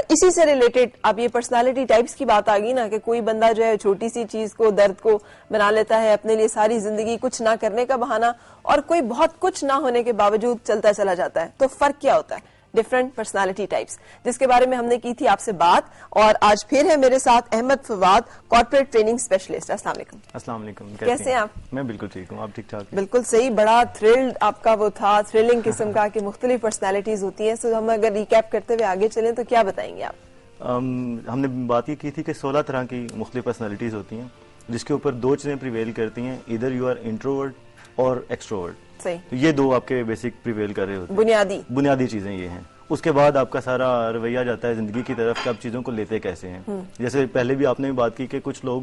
اسی سے ریلیٹڈ اب یہ پرسنالٹی ٹائپس کی بات آ گئی نا کہ کوئی بندہ جو ہے چھوٹی سی چیز کو درد کو بنا لیتا ہے اپنے لیے ساری زندگی کچھ نہ کرنے کا بہانہ, اور کوئی بہت کچھ نہ ہونے کے باوجود چلتا چلا جاتا ہے. تو فرق کیا ہوتا ہے ڈفرنٹ پرسنالٹی ٹائپس, جس کے بارے میں ہم نے کی تھی آپ سے بات. اور آج پھر ہے میرے ساتھ Ahmed Fawad, corporate training specialist. السلام علیکم. السلام علیکم. کیسے ہیں آپ؟ میں بالکل ٹھیک ہوں, آپ ٹھیک ٹھاک؟ بالکل صحیح. بڑا تھرلڈ آپ کا وہ تھا, تھرلنگ قسم کا کہ مختلف پرسنالٹیز ہوتی ہیں. سو ہم اگر ریکیپ کرتے ہوئے آگے چلیں تو کیا بتائیں گے آپ؟ ہم نے بات یہ کی تھی کہ 16 طرح کی مختلف پرسنالٹیز ہوتی ہیں, جس کے اوپر 2 چیزیں پریویل کرتی ہیں, ادھر یو آر انٹروورٹ اور ایکسٹروورٹ. صحیح. تو یہ 2 آپ کے بیسک پریویل کر رہے ہوتے ہیں, بنیادی چیزیں یہ ہیں. اس کے بعد آپ کا سارا رویہ جاتا ہے زندگی کی طرف کہ آپ چیزوں کو لیتے کیسے ہیں. جیسے پہلے بھی آپ نے بات کی کہ کچھ لوگ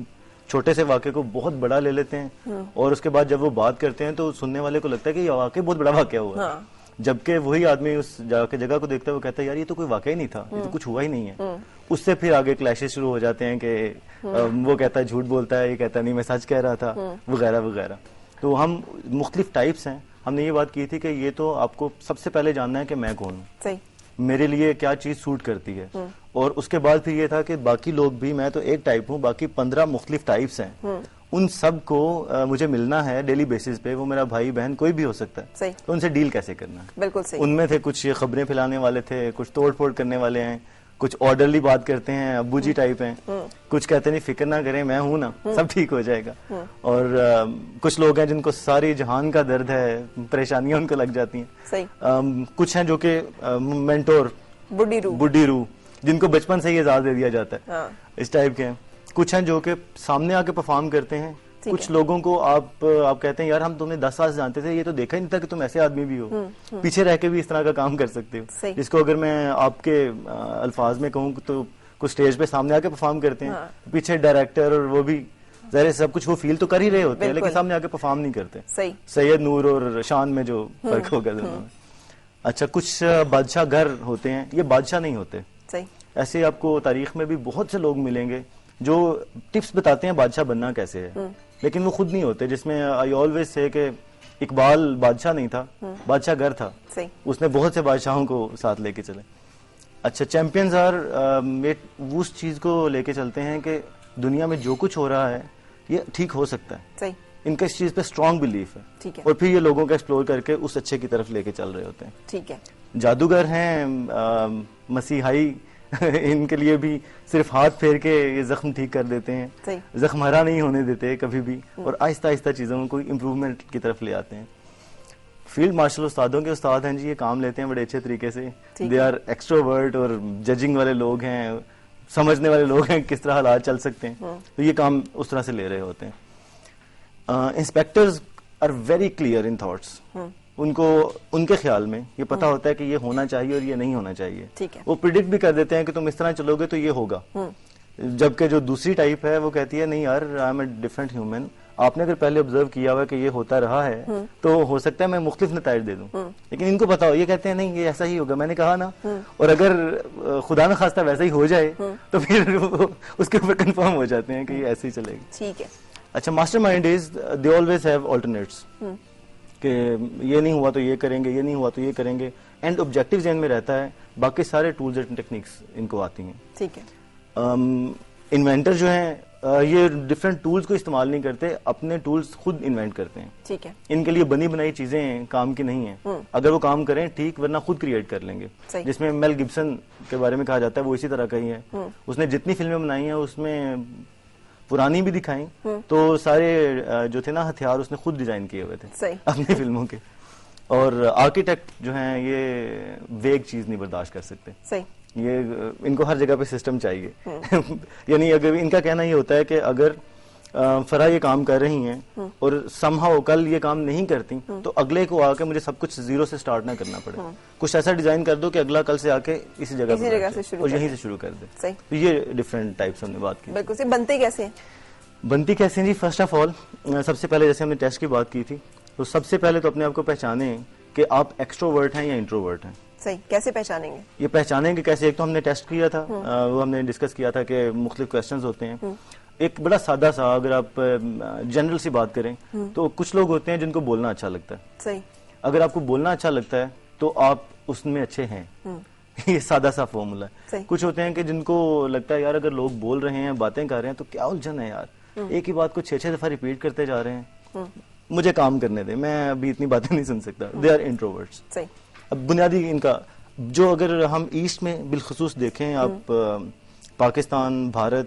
چھوٹے سے واقعے کو بہت بڑا لے لیتے ہیں, اور اس کے بعد جب وہ بات کرتے ہیں تو سننے والے کو لگتا ہے کہ یہ واقعی بہت بڑا واقعہ ہوا ہے, جبکہ وہی آدمی اس جگہ کو دیکھتا ہے, وہ کہتا ہے یار یہ تو کوئی واقعہ ہی نہیں تھا, یہ تو کچھ ہوا ہی نہیں ہے. اس سے پھر آگے کلیشز شروع ہو جاتے ہیں کہ وہ کہتا ہے جھوٹ بولتا ہے, یہ کہتا ہے نہیں میں سچ کہہ رہا تھا, وغیرہ وغیرہ. تو ہم مختلف ٹائپس ہیں. ہم نے یہ بات کی تھی کہ یہ تو آپ کو سب سے پہلے جاننا ہے کہ میں کون ہوں, میرے لیے کیا چیز سوٹ کرتی ہے, اور اس کے بعد پھر یہ تھا کہ باقی لوگ بھی, میں تو ایک ٹائپ ہوں, باقی 15 مختلف ٹائپس ہیں, ان سب کو مجھے ملنا ہے ڈیلی بیسس پہ. وہ میرا بھائی بہن کوئی بھی ہو سکتا ہے, تو ان سے ڈیل کیسے کرنا ہے. بالکل صحیح. ان میں تھے کچھ خبریں پھیلانے والے تھے, کچھ توڑ پھوڑ کرنے والے ہیں, کچھ آرڈرلی بات کرتے ہیں, ابو جی ٹائپ ہیں, کچھ کہتے نہیں فکر نہ کریں میں ہوں نا, سب ٹھیک ہو جائے گا. اور کچھ لوگ ہیں جن کو ساری جہان کا درد ہے, پریشانیاں ان کو لگ جاتی ہیں. کچھ ہیں جو کہ مینٹور, بڈی روح, جن کو بچپن سے ہی اعزاز دے دیا جاتا ہے, اس ٹائپ کے ہیں. کچھ ہیں جو کہ سامنے آ کے پرفارم کرتے ہیں. کچھ لوگوں کو آپ کہتے ہیں یار ہم تمہیں 10 سال سے جانتے تھے, یہ تو دیکھا ہی نہیں تھا کہ تم ایسے آدمی بھی ہو, پیچھے رہ کے بھی اس طرح کا کام کر سکتے ہو. جس کو اگر میں آپ کے الفاظ میں کہوں تو کچھ اسٹیج پہ سامنے آ کے پرفارم کرتے ہیں, پیچھے ڈائریکٹر اور وہ بھی ظاہر سب کچھ وہ فیل تو کر ہی رہے ہوتے ہیں, لیکن سامنے آ کے پرفارم نہیں کرتے. سید نور اور شان میں جو فرق ہوگا دونوں میں. اچھا, کچھ بادشاہ گھر ہوتے ہیں, یہ بادشاہ نہیں ہوتے. ایسے آپ کو تاریخ میں بھی بہت سے لوگ ملیں گے جو ٹپس بتاتے ہیں بادشاہ بننا کیسے ہے, لیکن وہ خود نہیں ہوتے. جس میں آئی آلویز سے کہ اقبال بادشاہ نہیں تھا, بادشاہ گھر تھا, اس نے بہت سے بادشاہوں کو ساتھ لے کے چلے. اچھا, چیمپئنز اس چیز کو لے کے چلتے ہیں کہ دنیا میں جو کچھ ہو رہا ہے یہ ٹھیک ہو سکتا ہے, ان کا اس چیز پہ اسٹرانگ بلیف ہے, اور پھر یہ لوگوں کا ایکسپلور کر کے اس اچھے کی طرف لے کے چل رہے ہوتے ہیں. ٹھیک ہے. جادوگر ہیں, مسیحائی, ان کے لیے بھی صرف ہاتھ پھیر کے یہ زخم ٹھیک کر دیتے ہیں, زخم ہرا نہیں ہونے دیتے کبھی بھی, اور آہستہ آہستہ چیزوں کو امپروومنٹ کی طرف لے آتے ہیں. فیلڈ مارشل استادوں کے استاد ہیں جی, یہ کام لیتے ہیں بڑے اچھے طریقے سے. دے آر ایکسٹروورٹ, اور ججنگ والے لوگ ہیں, سمجھنے والے لوگ ہیں کس طرح حالات چل سکتے ہیں, تو یہ کام اس طرح سے لے رہے ہوتے ہیں. Inspectors are very clear in thoughts, ان کو ان کے خیال میں یہ پتا ہوتا ہے کہ یہ ہونا چاہیے اور یہ نہیں ہونا چاہیے. وہ پریڈکٹ بھی کر دیتے ہیں کہ تم اس طرح چلو گے تو یہ ہوگا. جبکہ جو دوسری ٹائپ ہے وہ کہتی ہے نہیں یار, I am a different human, آپ نے اگر پہلے آبزرو کیا ہوا کہ یہ ہوتا رہا ہے تو ہو سکتا ہے میں مختلف نتائج دے دوں, لیکن ان کو پتا ہو, یہ کہتے ہیں نہیں یہ ایسا ہی ہوگا, میں نے کہا نا. اور اگر خدا نہ خواستہ ویسا ہی ہو جائے تو پھر اس کے اوپر کنفرم ہو جاتے ہیں کہ یہ ایسے ہی چلے گا. ٹھیک ہے. اچھا, master mind is they always have alternates, کہ یہ نہیں ہوا تو یہ کریں گے, یہ نہیں ہوا تو یہ کریں گے, اینڈ آبجیکٹو ذہن میں رہتا ہے, باقی سارے ٹولز اینڈ ٹیکنیکس ان کو آتی ہیں. ٹھیک ہے. انوینٹر جو ہیں یہ ڈفرینٹ ٹولز کو استعمال نہیں کرتے, اپنے ٹولز خود انوینٹ کرتے ہیں. ٹھیک ہے. ان کے لیے بنی بنائی چیزیں کام کی نہیں ہیں, اگر وہ کام کریں ٹھیک, ورنہ خود کریٹ کر لیں گے. جس میں میل گبسن کے بارے میں کہا جاتا ہے وہ اسی طرح کا ہی ہے. اس نے جتنی فلمیں بنائی ہیں اس میں پرانی بھی دکھائیں تو سارے جو تھے نا ہتھیار اس نے خود ڈیزائن کیے ہوئے تھے اپنی فلموں کے. اور آرکیٹیکٹ جو ہیں یہ ویگ چیز نہیں برداشت کر سکتے, یہ ان کو ہر جگہ پہ سسٹم چاہیے. یعنی اگر ان کا کہنا یہ ہوتا ہے کہ اگر فرح یہ کام کر رہی ہیں اور somehow کل یہ کام نہیں کرتی تو اگلے کو آ کے مجھے سب کچھ زیرو سے سٹارٹ نہ کرنا پڑے, کچھ ایسا ڈیزائن کر دو کہ اگلا کل سے آ کے اسی جگہ سے اور یہیں سے شروع کر دے. تو یہ ڈفرینٹ ٹائپس ہم نے بات کی. بالکل. بنتے کیسے ہیں؟ بنتی کیسے ہیں جی, فرسٹ آف آل سب سے پہلے جیسے ہم نے ٹیسٹ کی بات کی تھی تو سب سے پہلے تو اپنے آپ کو پہچانیں کہ آپ ایکسٹروورٹ ہیں یا انٹروورٹ ہیں. صحیح. کیسے پہچانیں گے؟ یہ پہچانیں گے کیسے, ایک تو ہم نے ٹیسٹ کیا تھا, وہ ہم نے ڈسکس کیا تھا کہ مختلف کویشچنز ہوتے ہیں. ایک بڑا سادہ سا, اگر آپ جنرل سی بات کریں تو کچھ لوگ ہوتے ہیں جن کو بولنا اچھا لگتا ہے. صحیح. اگر آپ کو بولنا اچھا لگتا ہے تو آپ اس میں اچھے ہیں. یہ سادہ سا فارمولا ہے. صحیح. کچھ ہوتے ہیں کہ جن کو لگتا ہے یار اگر لوگ بول رہے ہیں باتیں کر رہے ہیں تو کیا الجھن ہے یار, ایک ہی بات کو 6 دفعہ ریپیٹ کرتے جا رہے ہیں, مجھے کام کرنے دیں, میں ابھی اتنی باتیں نہیں سن سکتا. They are introverts. صحیح. اب بنیادی ان کا جو اگر ہم ایسٹ میں بالخصوص دیکھیں, آپ پاکستان, بھارت,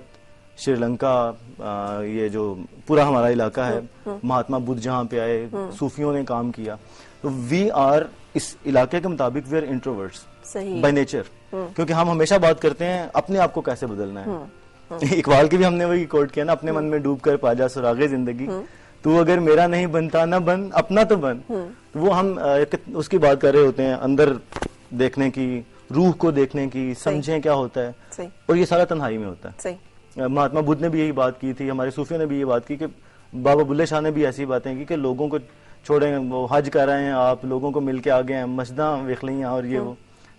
شری لنکا, یہ جو پورا ہمارا علاقہ ہے, مہاتما بدھ جہاں پہ آئے, صوفیوں نے کام کیا, تو وی آر اس علاقے کے مطابق we are introverts by nature, کیونکہ ہم ہمیشہ بات کرتے ہیں اپنے آپ کو کیسے بدلنا ہے. اقبال کی بھی ہم نے وہی کوٹ کیا نا, اپنے من میں ڈوب کر پا جا سراغ زندگی, تو اگر میرا نہیں بنتا نہ بن, اپنا تو بن. وہ ہم اس کی بات کر رہے ہوتے ہیں, اندر دیکھنے کی, روح کو دیکھنے کی, سمجھیں کیا ہوتا ہے, اور یہ سارا تنہائی میں ہوتا ہے. مہاتما بدھ نے بھی یہی بات کی تھی, ہمارے صوفیوں نے بھی یہ بات کی, کہ بابا بلے شاہ نے بھی ایسی باتیں کی کہ لوگوں کو چھوڑیں, وہ حج کر رہے ہیں, آپ لوگوں کو مل کے آگے ہیں, مسجداں ویکھ لیں اور یہ وہ,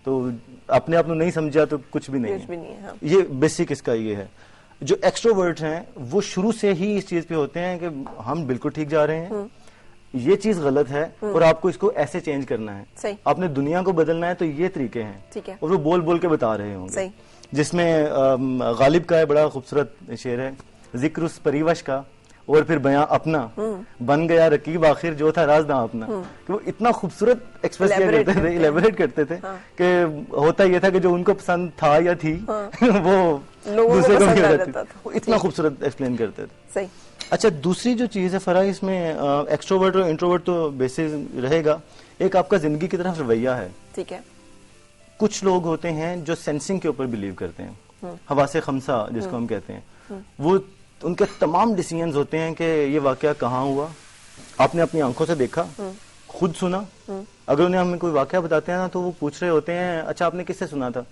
تو اپنے آپ نہیں سمجھا تو کچھ بھی نہیں ہے. یہ بیسک اس کا یہ ہے. جو ایکسٹروورٹ ہیں وہ شروع سے ہی اس چیز پہ ہوتے ہیں کہ ہم بالکل ٹھیک جا رہے ہیں, یہ چیز غلط ہے اور آپ کو اس کو ایسے چینج کرنا ہے, آپ نے دنیا کو بدلنا ہے تو یہ طریقے ہیں, اور وہ بول بول کے بتا رہے ہوں گے. جس میں غالب کا ہے بڑا خوبصورت شعر ہے, ذکر اس پریوش کا اور پھر بیاں اپنا, بن گیا رقیب آخر جو تھا رازداں اپنا. کہ وہ اتنا خوبصورت ایکسپریس کیا کرتے تھے, الیبوریٹ کرتے تھے, کہ ہوتا یہ تھا کہ جو ان کو پسند تھا یا تھی وہ دوسرے کو بھی رہتی, وہ اتنا خوبصورت ایکسپلین کرتے تھے. اچھا, دوسری جو چیز ہے فرح اس میں, ایکسٹروورٹ اور انٹروورٹ تو بیسس رہے گا, ایک آپ کا زندگی کی طرف رویہ ہے. ٹھیک ہے. کچھ لوگ ہوتے ہیں جو سینسنگ کے اوپر بلیو کرتے ہیں, حواس خمسہ جس کو ہم کہتے ہیں, وہ ان کے تمام ڈیسیژنز ہوتے ہیں کہ یہ واقعہ کہاں ہوا, آپ نے اپنی آنکھوں سے دیکھا, خود سنا. اگر انہیں ہمیں کوئی واقعہ بتاتے ہیں نا تو وہ پوچھ رہے ہوتے ہیں اچھا آپ نے کس سے سنا تھا,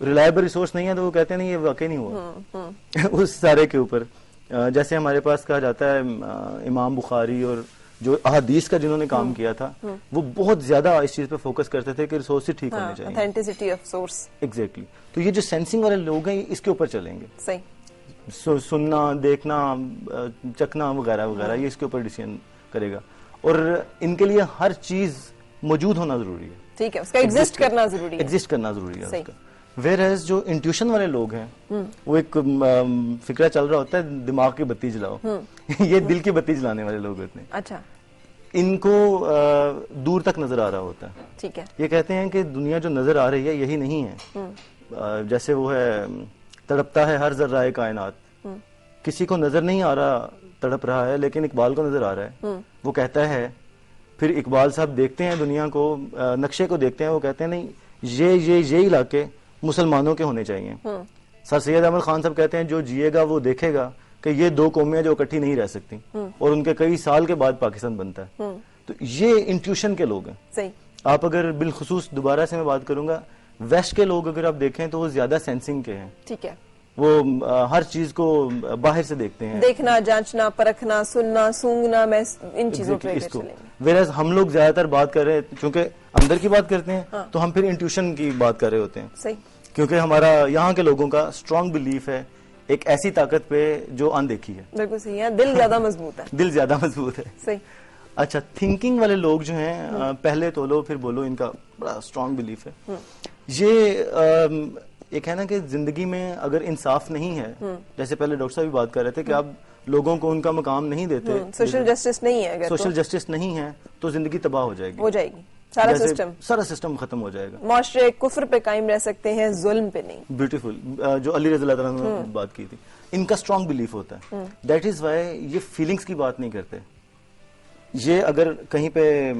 ریلائبل ریسورس نہیں ہے تو وہ کہتے ہیں نہیں یہ واقعی نہیں ہوا. اس سارے کے اوپر جیسے ہمارے پاس کہا جاتا ہے امام بخاری اور جو احادیث کا جنہوں نے کام کیا تھا وہ بہت زیادہ اس چیز پہ فوکس کرتے تھے کہ ریسورس ٹھیک ہونے چاہیے, اتھینٹسٹی آف سورس. ایگزیکٹلی. تو یہ جو سینسنگ والے لوگ ہیں اس کے اوپر چلیں گے. صحیح. سننا, دیکھنا, چکھنا وغیرہ وغیرہ, یہ اس کے اوپر ڈیسیژن کرے گا, اور ان کے لیے ہر چیز موجود ہونا ضروری ہے. ٹھیک ہے, اس کا ایگزسٹ کرنا ضروری ہے, ایگزسٹ کرنا ضروری ہے اس کا. ویئر ایز جو انٹیوشن والے لوگ ہیں وہ ایک فکرہ چل رہا ہوتا ہے دماغ کی بتی جلاؤ, یہ دل کی بتی جلانے والے لوگ ہوتے ہیں. اچھا. ان کو دور تک نظر آ رہا ہوتا ہے. ٹھیک ہے. یہ کہتے ہیں کہ دنیا جو نظر آ رہی ہے یہی نہیں ہے, جیسے وہ ہے تڑپتا ہے ہر ذرہ کائنات, کسی کو نظر نہیں آ رہا تڑپ رہا ہے لیکن اقبال کو نظر آ رہا ہے. وہ کہتا ہے, پھر اقبال صاحب دیکھتے ہیں دنیا کو, نقشے کو دیکھتے ہیں, وہ کہتے ہیں نہیں یہ علاقے مسلمانوں کے ہونے چاہیے. سر سید احمد خان صاحب کہتے ہیں جو جیے گا وہ دیکھے گا کہ یہ دو قومیں جو اکٹھی نہیں رہ سکتی, اور ان کے کئی سال کے بعد پاکستان بنتا ہے. تو یہ انٹیوشن کے لوگ ہیں. آپ اگر بالخصوص دوبارہ سے میں بات کروں گا, ویسٹ کے لوگ اگر آپ دیکھیں تو وہ زیادہ سینسنگ کے ہیں. ٹھیک ہے. وہ ہر چیز کو باہر سے دیکھتے ہیں, دیکھنا, جانچنا, پرکھنا, سننا, سونگنا, میں ان چیزوں پہ اس کو. ویئرز ہم لوگ زیادہ تر بات کر رہے ہیں چونکہ اندر کی بات کرتے ہیں تو ہم پھر انٹیوشن کی بات کر رہے ہوتے ہیں. صحیح. کیونکہ ہمارا یہاں کے لوگوں کا اسٹرانگ بلیف ہے ایک ایسی طاقت پہ جو اندیکھی ہے. بالکل صحیح ہے, دل زیادہ مضبوط ہے. دل زیادہ مضبوط ہے. صحیح. اچھا, تھنکنگ والے لوگ جو ہیں, پہلے تولو پھر بولو, ان کا بڑا اسٹرانگ بلیف ہے. یہ ایک ہے نا کہ زندگی میں اگر انصاف نہیں ہے, جیسے پہلے ڈاکٹر صاحب بھی بات کر رہے تھے کہ آپ لوگوں کو ان کا مقام نہیں دیتے, سوشل جسٹس نہیں ہے, سوشل جسٹس نہیں ہے تو زندگی تباہ ہو جائے گی. سارا سسٹم ختم ہو جائے گا. معاشرے کفر پہ قائم رہ سکتے ہیں, ظلم پہ نہیں. بیوٹیفل. جو علی رضی اللہ عنہ نے بات کی تھی, ان کا اسٹرانگ بلیف ہوتا ہے. دیٹ از وائی یہ فیلنگس کی بات نہیں کرتے. یہ اگر کہیں پہ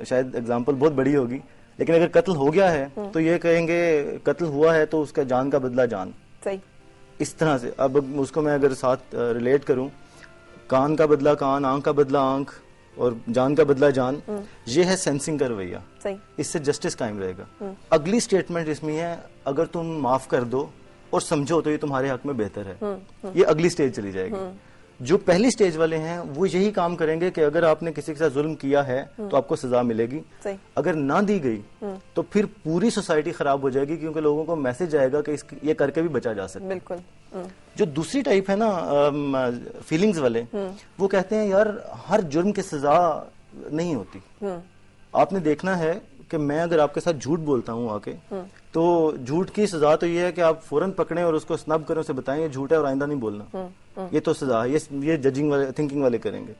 شاید اگزامپل بہت بڑی ہوگی, لیکن اگر قتل ہو گیا ہے تو یہ کہیں گے قتل ہوا ہے تو اس کا جان کا بدلہ جان. صحیح. اس طرح سے اب اس کو میں اگر ساتھ ریلیٹ کروں, کان کا بدلہ کان, آنکھ کا بدلہ آنکھ, اور جان کا بدلہ جان, یہ ہے سینسنگ کا رویہ. اس سے جسٹس قائم رہے گا. اگلی سٹیٹمنٹ اس میں ہے اگر تم معاف کر دو اور سمجھو تو یہ تمہارے حق میں بہتر ہے. یہ اگلی سٹیج چلی جائے گی. جو پہلی سٹیج والے ہیں وہ یہی کام کریں گے کہ اگر آپ نے کسی کے ساتھ ظلم کیا ہے تو آپ کو سزا ملے گی, اگر نہ دی گئی تو پھر پوری سوسائٹی خراب ہو جائے گی, کیونکہ لوگوں کو میسج آئے گا کہ یہ کر کے بھی بچا جا سکتا ہے. بالکل. جو دوسری ٹائپ ہے نا فیلنگز والے, وہ کہتے ہیں یار ہر جرم کی سزا نہیں ہوتی. آپ نے دیکھنا ہے کہ میں اگر آپ کے ساتھ جھوٹ بولتا ہوں آ کے تو جھوٹ کی سزا تو یہ ہے کہ آپ فوراً پکڑیں اور اس کو سنب کریں، اسے بتائیں یہ جھوٹ ہے اور آئندہ نہیں بولنا. یہ تو سزا ہے. یہ ججنگ والے تھنکنگ والے کریں گے.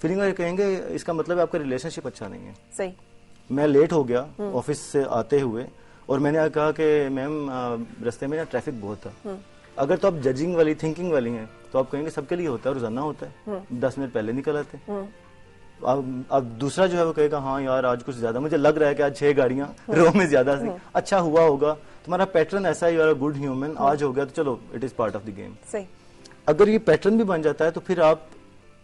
فیلنگ والے کہیں گے اس کا مطلب ہے آپ کا ریلیشن شپ اچھا نہیں ہے. صحیح. میں لیٹ ہو گیا آفس سے آتے ہوئے اور میں نے کہا کہ میم رستے میں نا ٹریفک بہت تھا. اگر تو آپ ججنگ والی تھنکنگ والی ہیں تو آپ کہیں گے سب کے لیے ہوتا ہے، روزانہ ہوتا ہے، 10 منٹ پہلے نکل آتے. اب دوسرا جو ہے وہ کہے گا ہاں یار آج کچھ زیادہ مجھے لگ رہا ہے کہ آج 6 گاڑیاں رو میں زیادہ تھی، اچھا ہوا ہوگا، تمہارا پیٹرن ایسا ہے، you are a good human, آج ہو گیا تو چلو it is part of the game. اگر یہ پیٹرن بھی بن جاتا ہے تو پھر آپ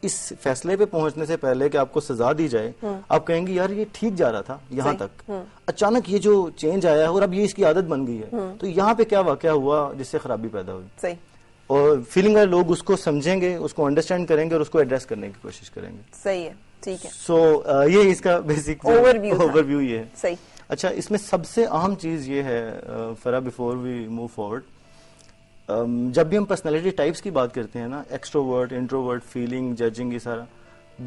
اس فیصلے پہ پہنچنے سے پہلے کہ آپ کو سزا دی جائے آپ کہیں گے یار یہ ٹھیک جا رہا تھا یہاں تک، اچانک یہ جو چینج آیا ہے اور اب یہ اس کی عادت بن گئی ہے، تو یہاں پہ کیا واقعہ ہوا جس سے خرابی پیدا ہوئی. اور فیلنگ والے لوگ اس کو سمجھیں گے، اس کو انڈرسٹینڈ کریں گے اور اس کو ایڈریس کرنے کی کوشش کریں گے. صحیح ہے، ٹھیک ہے. سو یہ اس کا بیسک اوور ویو یہ ہے. صحیح. اچھا اس میں سب سے اہم چیز یہ ہے فرا بیفور وی موو فارورڈ، جب بھی ہم پرسنالٹی ٹائپس کی بات کرتے ہیں نا، ایکسٹروورٹ، انٹروورٹ، فیلنگ، ججنگ، یہ سارا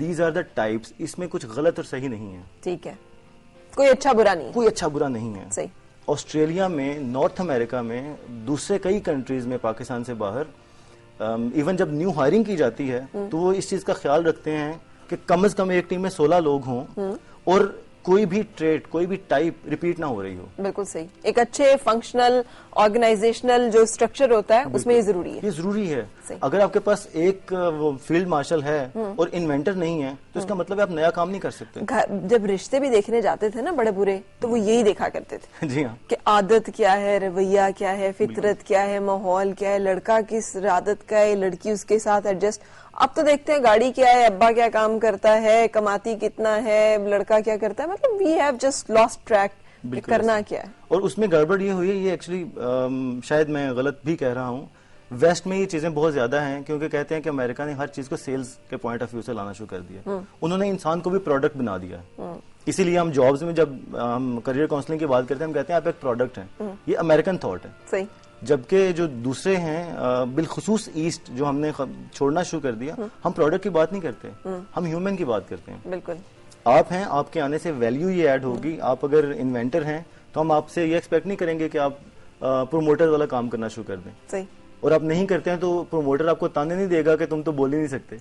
دیز آر دا ٹائپس. اس میں کچھ غلط اور صحیح نہیں ہے. ٹھیک ہے. کوئی اچھا برا نہیں، کوئی اچھا برا نہیں ہے. صحیح. آسٹریلیا میں، نارتھ امریکہ میں، دوسرے کئی کنٹریز میں پاکستان سے باہر ایون جب نیو ہائرنگ کی جاتی ہے تو وہ اس چیز کا خیال رکھتے ہیں کہ کم از کم ایک ٹیم میں 16 لوگ ہوں اور کوئی بھی ٹریٹ، کوئی بھی ٹائپ ریپیٹ نہ ہو رہی ہو. بالکل صحیح. ایک اچھے فنکشنل آرگنائزیشنل جو اسٹرکچر ہوتا ہے اس میں یہ ضروری ہے. یہ ضروری ہے. اگر آپ کے پاس ایک فیلڈ مارشل ہے اور انوینٹر نہیں ہے تو اس کا مطلب ہے آپ نیا کام نہیں کر سکتے. جب رشتے بھی دیکھنے جاتے تھے نا بڑے برے تو وہ یہی دیکھا کرتے تھے. جی ہاں. کہ عادت کیا ہے، رویہ کیا ہے، فطرت کیا ہے، ماحول کیا ہے، لڑکا کس عادت کا ہے، لڑکی اس کے ساتھ ایڈجسٹ. اب تو دیکھتے ہیں گاڑی کیا ہے، ابا کیا کام کرتا ہے، کماتی کتنا ہے، لڑکا کیا کرتا ہے. مطلب we have just lost track کرنا کیا ہے. اور اس میں گڑبڑ یہ ہوئی ہے، یہ ایکچولی شاید میں غلط بھی کہہ رہا ہوں، ویسٹ میں یہ چیزیں بہت زیادہ ہیں کیونکہ کہتے ہیں کہ امریکہ نے ہر چیز کو سیلز کے پوائنٹ آف ویو سے لانا شروع کر دیا. انہوں نے انسان کو بھی پروڈکٹ بنا دیا. اسی لیے ہم جابز میں جب ہم کریئر کاؤنسلنگ کی بات کرتے ہیں ہم کہتے ہیں آپ ایک پروڈکٹ ہیں. یہ امریکن تھاٹ ہے. صحیح. جبکہ جو دوسرے ہیں بالخصوص ایسٹ جو ہم نے چھوڑنا شروع کر دیا، ہم پروڈکٹ کی بات نہیں کرتے، ہم ہیومن کی بات کرتے ہیں. بالکل. آپ ہیں، آپ کے آنے سے ویلیو یہ ایڈ ہوگی. آپ اگر انوینٹر ہیں تو ہم آپ سے یہ ایکسپیکٹ نہیں کریں گے کہ آپ پروموٹر والا کام کرنا شروع کر دیں. صحیح. اور آپ نہیں کرتے ہیں تو پروموٹر آپ کو تانے نہیں دے گا کہ تم تو بول ہی نہیں سکتے.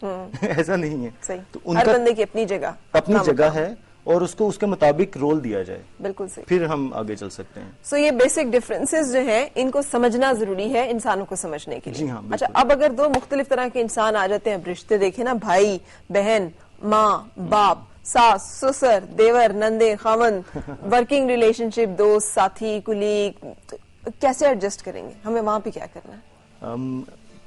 ایسا نہیں ہے. صحیح. تو ہر بندے کی اپنی جگہ ہے اور اس کو اس کے مطابق رول دیا جائے. بالکل صحیح. پھر ہم آگے چل سکتے ہیں. سو یہ بیسک ڈفرینسز جو ہیں ان کو سمجھنا ضروری ہے انسانوں کو سمجھنے کے لیے. جی ہاں. اچھا اب اگر دو مختلف طرح کے انسان آ جاتے ہیں، رشتے دیکھیں نا، بھائی بہن، ماں باپ، ساس سسر، دیور نندے، خاوند، ورکنگ ریلیشن شپ، دوست ساتھی کلیگ، کیسے ایڈجسٹ کریں گے؟ ہمیں وہاں پہ کیا کرنا ہے؟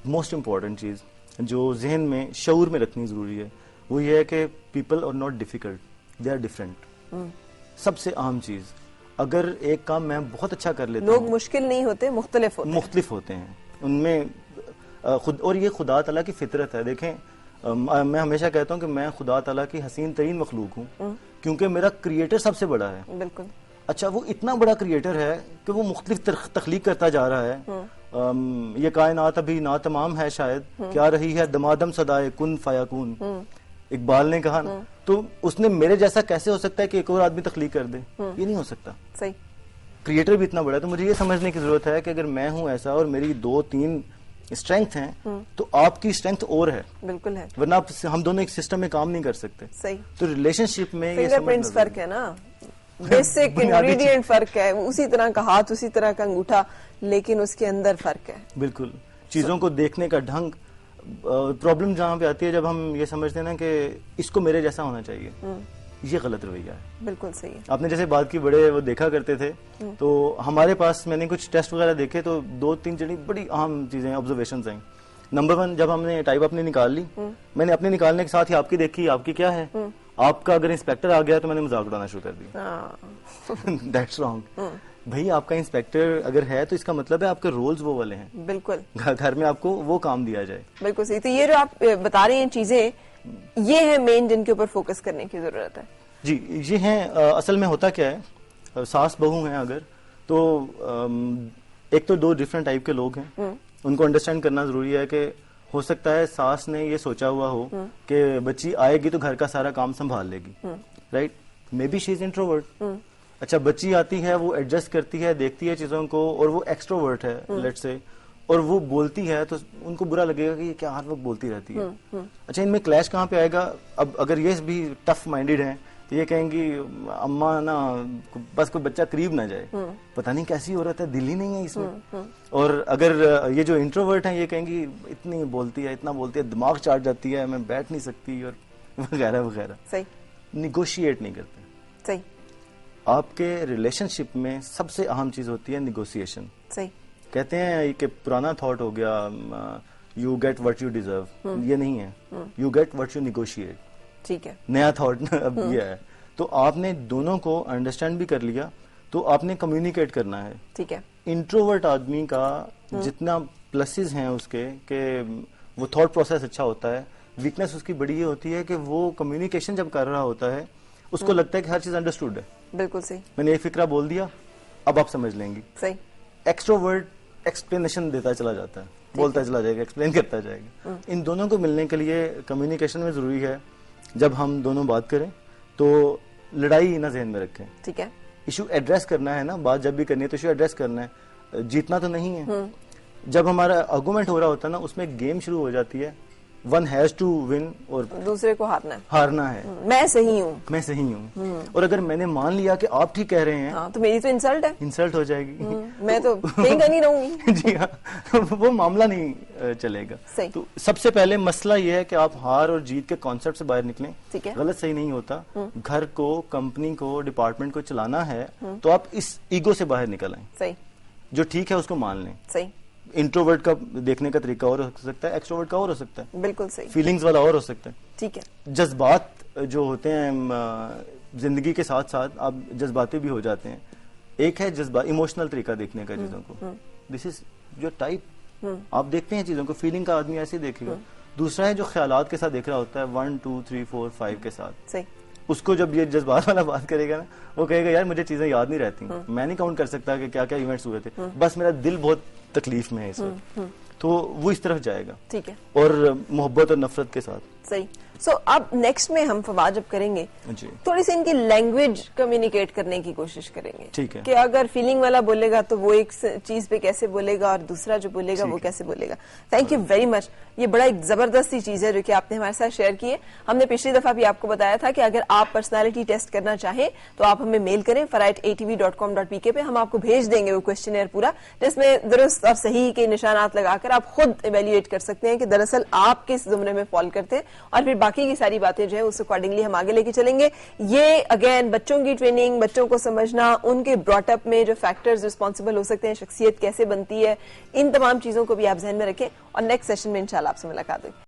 موسٹ امپورٹنٹ چیز جو ذہن میں شعور میں رکھنی ضروری ہے وہ یہ ہے کہ people are not difficult, they are different. سب سے اہم چیز، اگر ایک کام میں بہت اچھا کر لیتا ہوں، لوگ مشکل نہیں ہوتے، مختلف ہوتے ہیں ان میں خود، اور یہ خدا تعالیٰ کی فطرت ہے. دیکھیں میں ہمیشہ کہتا ہوں کہ میں خدا تعالیٰ کی حسین ترین مخلوق ہوں کیونکہ میرا کریٹر سب سے بڑا ہے. بالکل. اچھا وہ اتنا بڑا کریٹر ہے کہ وہ مختلف تخلیق کرتا جا رہا ہے. یہ کائنات ابھی نا تمام ہے شاید، کیا رہی ہے دمادم صدائے کن فیکون، اقبال نے کہا نا. تو اس نے میرے جیسا کیسے ہو سکتا ہے کہ ایک اور آدمی تخلیق کر دے؟ یہ نہیں ہو سکتا. صحیح. کریٹر بھی اتنا بڑا ہے. تو مجھے یہ سمجھنے کی ضرورت ہے کہ اگر میں ہوں ایسا اور میری 2-3 اسٹرینتھ ہیں تو آپ کی اسٹرینتھ اور ہے. بالکل ہے. ورنہ ہم دونوں ایک سسٹم میں کام نہیں کر سکتے. صحیح. تو ریلیشن شپ میں فنگر پرنٹس فرق ہے نا، بیسک انگریڈینٹ فرق ہے، اسی طرح کا ہاتھ، اسی طرح کا انگوٹھا، لیکن اس کے اندر فرق ہے. بالکل. چیزوں کو دیکھنے کا ڈھنگ. پرابلم جہاں پہ آتی ہے جب ہم یہ سمجھتے ہیں نا کہ اس کو میرے جیسا ہونا چاہیے، یہ غلط رویہ ہے. بالکل صحیح ہے. آپ نے جیسے بات کی بڑے وہ دیکھا کرتے تھے، تو ہمارے پاس میں نے کچھ ٹیسٹ وغیرہ دیکھے تو 2-3 جڑی بڑی اہم چیزیں آبزرویشنز ہیں. نمبر 1، جب ہم نے ٹائپ اپنی نکال لی، میں نے اپنے نکالنے کے ساتھ ہی آپ کی دیکھی، آپ کی کیا ہے، آپ کا اگر انسپیکٹر آ گیا تو میں نے مذاق اڑانا شروع کر دیا. That's wrong. بھائی آپ کا انسپیکٹر اگر ہے تو اس کا مطلب ہے آپ کے رولز وہ والے ہیں. بالکل. گھر میں آپ کو وہ کام دیا جائے. بالکل صحیح. تو یہ جو آپ بتا رہے ہیں چیزیں، یہ ہیں مین جن کے اوپر فوکس کرنے کی ضرورت ہے. جی یہ ہیں. اصل میں ہوتا کیا ہے، ساس بہو ہیں اگر تو ایک تو 2 ڈفرینٹ ٹائپ کے لوگ ہیں، ان کو انڈرسٹینڈ کرنا ضروری ہے کہ ہو سکتا ہے ساس نے یہ سوچا ہوا ہو کہ بچی آئے گی تو گھر کا سارا کام سنبھال لے گی، right. Maybe she is introvert. اچھا بچی آتی ہے, وہ ایڈجسٹ کرتی ہے, دیکھتی ہے چیزوں کو, اور وہ ایکسٹروورٹ ہے لیٹ سے, اور وہ بولتی ہے تو ان کو برا لگے گا کہ یہ کیا ہر وقت بولتی رہتی ہے. اچھا ان میں کلیش کہاں پہ آئے گا؟ اب اگر یہ بھی ٹف مائنڈیڈ ہیں تو یہ کہیں گی اماں نا بس کوئی بچہ قریب نہ جائے, پتہ نہیں کیسی عورت ہے, دل ہی نہیں ہے اس میں. اور اگر یہ جو انٹروورٹ ہیں یہ کہیں گی اتنی بولتی ہے, اتنا بولتی ہے, دماغ چاٹ جاتی ہے, میں بیٹھ نہیں سکتی, اور وغیرہ وغیرہ. صحیح. نیگوشیٹ نہیں کرتے. صحیح. آپ کے ریلیشن شپ میں سب سے اہم چیز ہوتی ہے نیگوسیشن. صحیح. کہتے ہیں کہ پرانا تھاٹ ہو گیا you get what you deserve, یہ نہیں ہے, you get what you negotiate. ٹھیک ہے. نیا تھاٹ اب یہ ہے. تو آپ نے دونوں کو انڈرسٹینڈ بھی کر لیا, تو آپ نے کمیونیکیٹ کرنا ہے. ٹھیک ہے. انٹروورٹ آدمی کا جتنا پلسز ہیں اس کے کہ وہ تھاٹ پروسیس اچھا ہوتا ہے, ویکنس اس کی بڑی یہ ہوتی ہے کہ وہ کمیونیکیشن جب کر رہا ہوتا ہے اس کو لگتا ہے کہ ہر چیز انڈرسٹوڈ ہے. بالکل صحیح. میں نے یہ فکرہ بول دیا, اب آپ سمجھ لیں گی. صحیح. ایکسٹروورٹ ایکسپلینیشن دیتا چلا جاتا ہے, بولتا چلا جائے گا, ایکسپلین کرتا جائے گا. ان دونوں کو ملنے کے لیے کمیونیکیشن میں ضروری ہے. جب ہم دونوں بات کریں تو لڑائی نہ ذہن میں رکھیں. ٹھیک ہے. ایشو ایڈریس کرنا ہے نا, بات جب بھی کرنی ہے تو ایشو ایڈریس کرنا ہے, جیتنا تو نہیں ہے. جب ہمارا آرگومنٹ ہو رہا ہوتا ہے نا, اس میں ایک گیم شروع ہو جاتی ہے, ون ہیز ٹو ون, اور دوسرے کو ہارنا ہے. میں صحیح ہوں, میں صحیح ہوں, اور اگر میں نے مان لیا کہ آپ ٹھیک کہہ رہے ہیں تو میری تو انسلٹ ہے, انسلٹ ہو جائے گی, میں تو کہیں کا نہیں رہوں گی. جی ہاں, وہ معاملہ نہیں چلے گا. تو سب سے پہلے مسئلہ یہ ہے کہ آپ ہار اور جیت کے کانسیپٹ سے باہر نکلیں. غلط صحیح نہیں ہوتا. گھر کو, کمپنی کو, ڈپارٹمنٹ کو چلانا ہے تو آپ اس ایگو سے باہر نکل آئیں. صحیح. جو ٹھیک ہے اس کو مان لیں. صحیح. انٹروورٹ کا دیکھنے کا طریقہ اور ہو سکتا ہے, ایکسٹروورٹ کا اور ہو سکتا ہے. بالکل صحیح. فیلنگز والا اور ہو سکتا ہے. ٹھیک ہے. جذبات جو ہوتے ہیں زندگی کے ساتھ ساتھ آپ جذباتی بھی ہو جاتے ہیں. ایک ہے ایموشنل طریقہ دیکھنے کا چیزوں کو, دس از جو ٹائپ آپ دیکھتے ہیں چیزوں کو, فیلنگ کا آدمی ایسے دیکھے گا. دوسرا ہے جو خیالات کے ساتھ دیکھ رہا ہوتا ہے, 1 2 3 4 5 کے ساتھ. صحیح. اس کو جب یہ جذبات والا بات کرے گا نا, وہ کہے گا یار مجھے چیزیں یاد نہیں رہتی, میں نہیں کاؤنٹ کر سکتا کہ کیا کیا ایونٹس ہوئے تھے, بس میرا دل بہت تکلیف میں ہے اس وقت. تو وہ اس طرف جائے گا. ٹھیک ہے. اور محبت اور نفرت کے ساتھ. صحیح. سو اب نیکسٹ میں ہم فواد جب کریں گے تھوڑی سی ان کی لینگویج کمیونیکیٹ کرنے کی کوشش کریں گے. ٹھیک ہے. کہ اگر فیلنگ والا بولے گا تو وہ ایک چیز پہ کیسے بولے گا, اور دوسرا جو بولے گا وہ کیسے بولے گا. Thank you very much. یہ بڑا ایک زبردستی چیز ہے جو کہ آپ نے ہمارے ساتھ شیئر کی ہے. ہم نے پچھلی دفعہ بھی آپ کو بتایا تھا کہ اگر آپ پرسنالٹی ٹیسٹ کرنا چاہیں تو آپ ہمیں میل کریں farah@atv.com.pk پہ. ہم آپ کو بھیج دیں گے وہ کوشچنئر پورا, جس میں درست اور صحیح کے نشانات لگا کر آپ خود ایویلویٹ کر سکتے ہیں کہ دراصل آپ کس زمرے میں فال کرتے ہیں, اور پھر باقی کی ساری باتیں جو ہے اس اکارڈنگلی ہم آگے لے کے چلیں گے. یہ اگین بچوں کی ٹریننگ, بچوں کو سمجھنا, ان کے براٹ اپ میں جو فیکٹرز ریسپانسبل ہو سکتے ہیں, شخصیت کیسے بنتی ہے, ان تمام چیزوں کو بھی آپ ذہن میں رکھیں. اور نیکسٹ سیشن میں انشاءاللہ آپ سے ملاقات ہوگی.